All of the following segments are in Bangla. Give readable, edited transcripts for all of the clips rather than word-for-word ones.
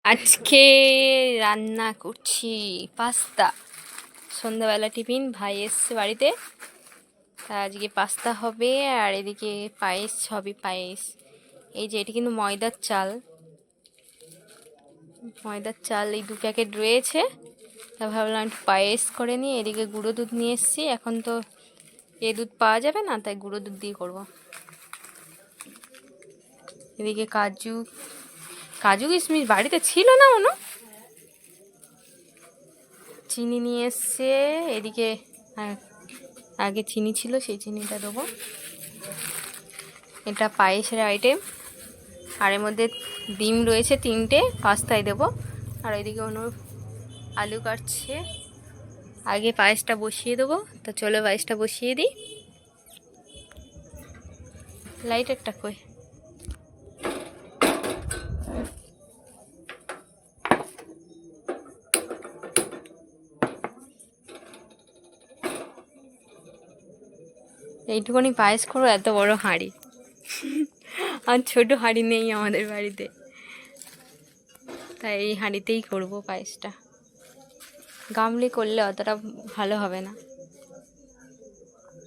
আজকে রান্না করছি পাস্তা। সন্ধ্যাবেলা টিফিন, ভাই এসছে বাড়িতে, তা আজকে পাস্তা হবে। আর এদিকে পায়েস হবে। পায়েস এই যে, এটি কিন্তু ময়দার চাল, এই 2 প্যাকেট রয়েছে। তা ভাবলাম একটু পায়েস করে নিই। এদিকে গুঁড়ো দুধ নিয়ে এসছি, এখন তো এ দুধ পাওয়া যাবে না, তাই গুঁড়ো দুধ দিয়ে করব। এদিকে কাজু কিশমিশ বাড়িতে ছিল না, চিনি নিয়ে এসছে। এদিকে আগে চিনি ছিল, সেই চিনিটা দেবো। এটা পায়েসের আইটেম। আর এর মধ্যে ডিম রয়েছে 3টে, পাস্তায় দেবো। আর এদিকে আলু কাটছে। আগে পায়েসটা বসিয়ে দেবো, তো চলো পায়েসটা বসিয়ে দিই। লাইটারটা কই? এইটুকুনি পায়েস করো, এত বড় হাঁড়ি। আর ছোট হাঁড়ি নেই আমাদের বাড়িতে, তাই এই হাঁড়িতেই করব পায়েসটা। গামলি করলে অতটা ভালো হবে না,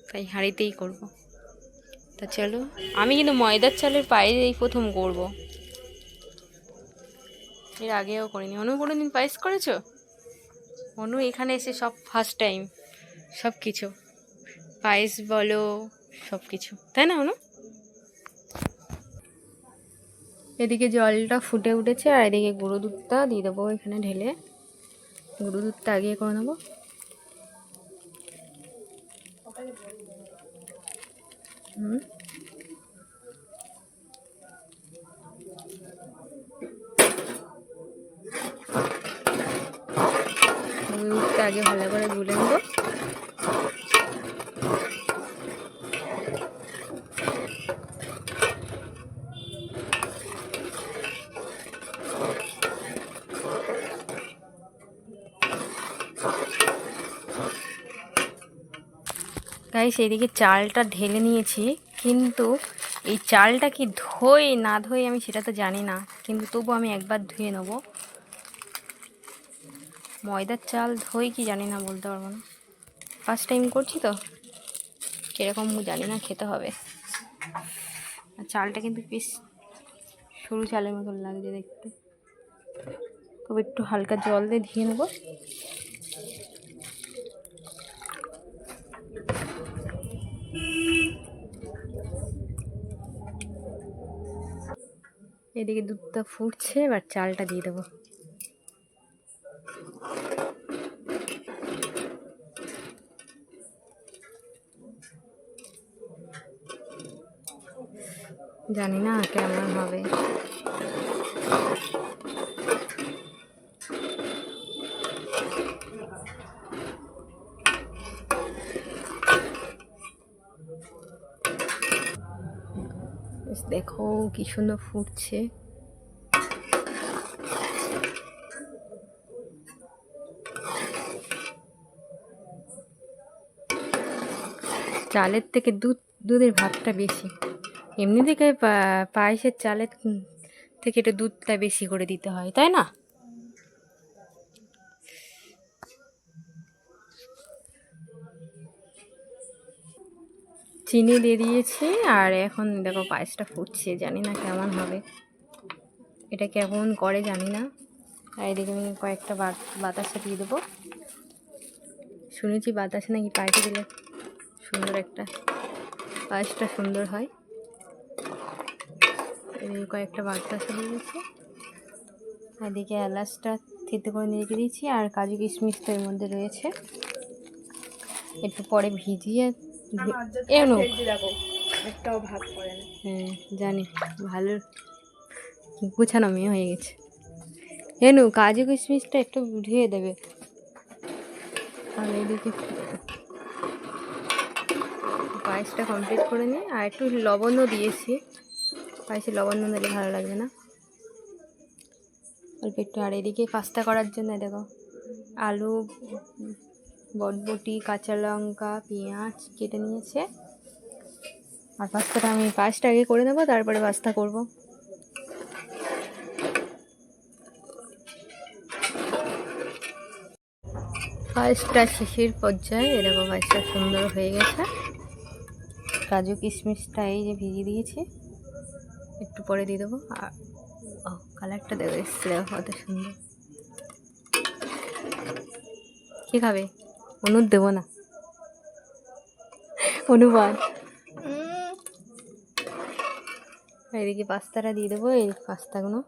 তাই হাঁড়িতেই করব। তা চলো, আমি কিন্তু ময়দার চালের পায়েস এই প্রথম করব, এর আগেও করিনি। অনু কোনোদিন পায়েস করেছো? অনু এখানে এসে সব ফার্স্ট টাইম, সব কিছু পায়েস বলো, সব কিছু, তাই না অনু? এদিকে জলটা ফুটে উঠেছে, আর এদিকে গুঁড়ো দুধটা দিয়ে দেবো এখানে ঢেলে। গুঁড়ো দুধটা আগে করে নেবো। দুধটা আগে ভালো করে গুলে নেবো। গাইস, এদিকে চালটা ঢেলে নিয়েছি, কিন্তু এই চালটা কি ধোই না ধোই আমি সেটা তো জানি না, কিন্তু তবু আমি একবার ধুয়ে নেবো। ময়দার চাল ধোই কি জানি না, বলতে পারবো না, ফার্স্ট টাইম করছি তো, কীরকম জানি না, খেতে হবে। আর চালটা কিন্তু বেশ সরু চালের মতন লাগছে দেখতে, তবে একটু হালকা জল দিয়ে ধুয়ে নেবো। এদিকে দুধটা ফুটছে, এবার চালটা দিয়ে দেবো। জানি না কেমন হবে। দেখো কি সুন্দর ফুটছে। চালের থেকে দুধের ভাতটা বেশি। এমনি থেকে পায়েসের চালের থেকে একটু দুধটা বেশি করে দিতে হয়, তাই না? চিনি দিয়ে দিয়েছি, আর এখন দেখো পায়েসটা ফুটছে, জানি না কেমন হবে, এটা কেমন করে জানি না। আর এদিকে আমি কয়েকটা বাতাসা দিয়ে দেবো। শুনেছি বাতাসা নাকি পায়েসে দিলে সুন্দর একটা পায়েসটা সুন্দর হয়। এদিকে কয়েকটা বাতাসা দিয়ে দিচ্ছি। এদিকে এলাচটা থেতে করে নিয়ে রেখে দিয়েছি, আর কাজু কিশমিশ তো এর মধ্যে রয়েছে, একটু পরে ভিজিয়ে একটাও ভাগ করে না। হ্যাঁ জানি, ভালো গুছানো মেয়ে হয়ে গেছে। এনু কাজু কিশমিশটা একটু ধুয়ে দেবে। আর এদিকে পায়েসটা কমপ্লিট করে নিই, আর একটু লবণও দিয়েছি, পায়েসে লবণ দিলে ভালো লাগবে না, অল্প একটু। আর এদিকে পাস্তা করার জন্য দেখো আলু, বটবটি, কাঁচা লঙ্কা, পেঁয়াজ কেটে নিয়েছে, আর পাস্তাটা আমি পাঁচটা আগে করে নেবো, তারপরে পাস্তা করব। পায়েসটা শেষের পর্যায়ে এরকম পায়েসটা সুন্দর হয়ে গেছে। কাজু কিশমিশটা এই যে ভিজিয়ে দিয়েছি, একটু পরে দিয়ে দেবো। আর কালারটা দেবো, এসছে কত সুন্দর। কি খাবে? অনুর দেবো না, অনুবাদ। এদিকে পাস্তাটা দিয়ে দেবো, এই পাস্তাগুলো।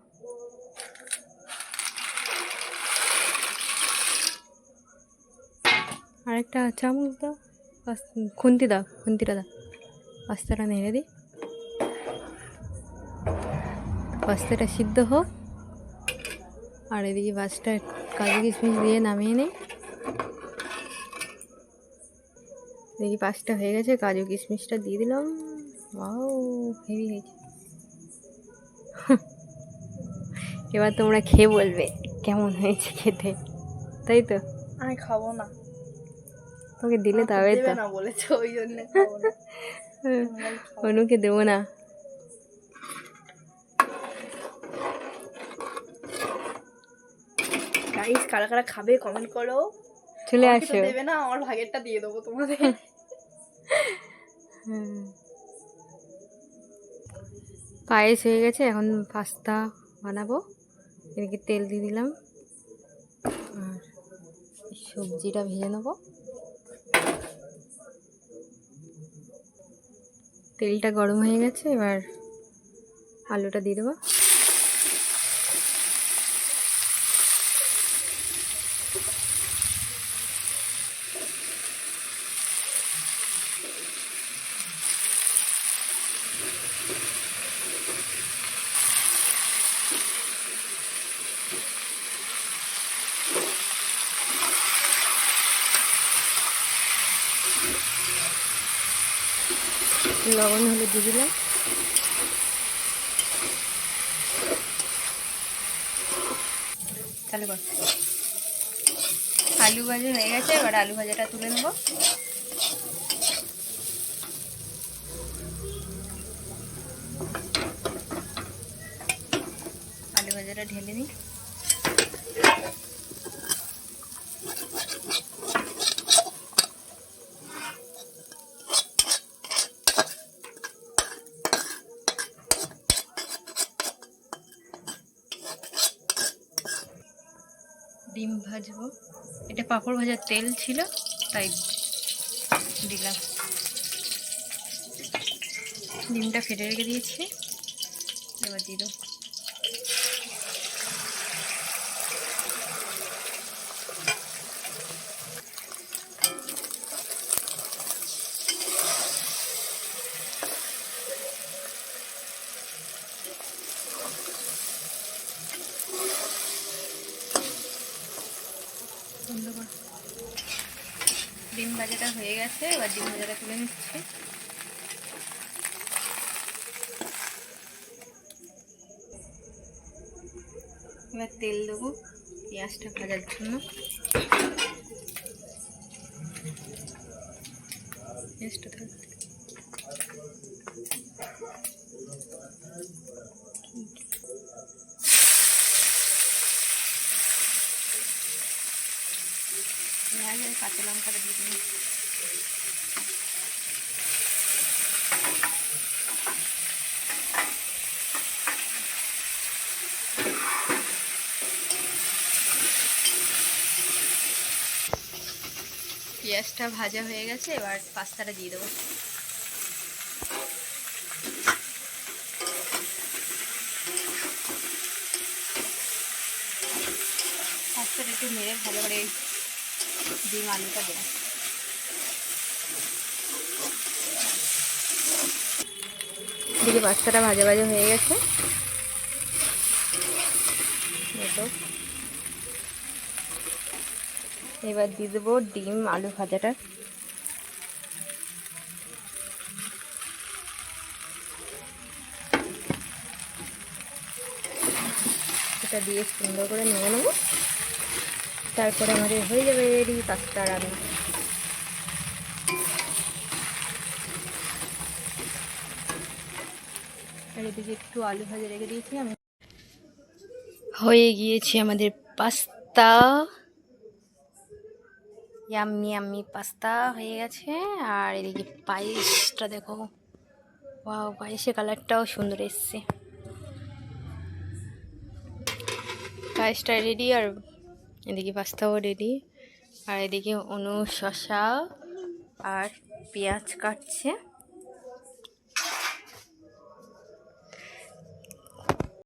আরেকটা চামচ দাও, খুন্তি দাও, খুন্তিটা দাও। পাস্তাটা নেড়ে দিই, পাস্তাটা সিদ্ধ হোক। আর এদিকে পাস্তা কাজু কিশমিশ দিয়ে নামিয়ে নিই। দেখি পাস্তা হয়ে গেছে, কাজু কিশমিশটা দিয়ে দিলাম। ওয়াও, হেভি হয়েছে। এবার তোমরা খেয়ে বলবে কেমন হয়েছে খেতে, তাই তো? আমি খাবো না, তোকে দিলে তবে তো না বলেছো, ওই জন্য খাবো না। অনুকে দেবো না। গাইস, কারা কারা খাবে কমেন্ট করো। চলে আমাকে তো আসো। দেবে না, আমার ভাগেরটা দিয়ে দেবো তোমাদের। পায়েস হয়ে গেছে, এখন পাস্তা বানাবো। এদিকে তেল দিয়ে দিলাম, আর সবজিটা ভেজে নেবো। তেলটা গরম হয়ে গেছে, এবার আলুটা দিয়ে দেবো। লবণ হলে দিয়ে দিলাম। তাহলে কর, আলু ভাজা হয়ে গেছে, এবার আলু ভাজাটা তুলে নেব। আলু ভাজাটা ঢেলে নিই। ডিম ভাজবো, এটা পাঁপড় ভাজার তেল ছিল তাই দিলাম। ডিমটা ফেটে রেখে দিয়েছি, এবার দিয়ে দেবো। ডিম ভাজাটা হয়ে গেছে, এবার ডিম ভাজাটা তুলে নিচ্ছি। এবার তেল দেবো পেঁয়াজটা ভাজার জন্য। পেঁয়াজটা থাকতে পেঁয়াজ আর কাঁচা লঙ্কাটা দিয়ে দিন। পেঁয়াজটা ভাজা হয়ে গেছে, এবার পাস্তাটা দিয়ে দেবো। পাস্তাটা একটু মেরে ভালো করে ডিম আলুটা দেবো। এদিকে পাস্তাটা ভাজা ভাজা হয়ে গেছে, এবার দিয়ে দেবো ডিম আলু ভাজাটা। এটা দিয়ে সুন্দর করে নেড়ে নেবো, তারপরে আমাদের হয়ে যাবে রেডি পাস্তা রান্না। আর এদিকে একটু আলু ভাজা রেখে দিয়েছি আমি। হয়ে গিয়েছে আমাদের পাস্তা, ইয়াম্মি ইয়াম্মি পাস্তা হয়ে গেছে। আর এদিকে পায়েসটা দেখো, ওয়াও, পায়েসের কালারটাও সুন্দর এসছে। পায়েসটা রেডি, আর এদিকে পাস্তাও রেডি। আর এদিকে অনু শসা আর পেঁয়াজ কাটছে।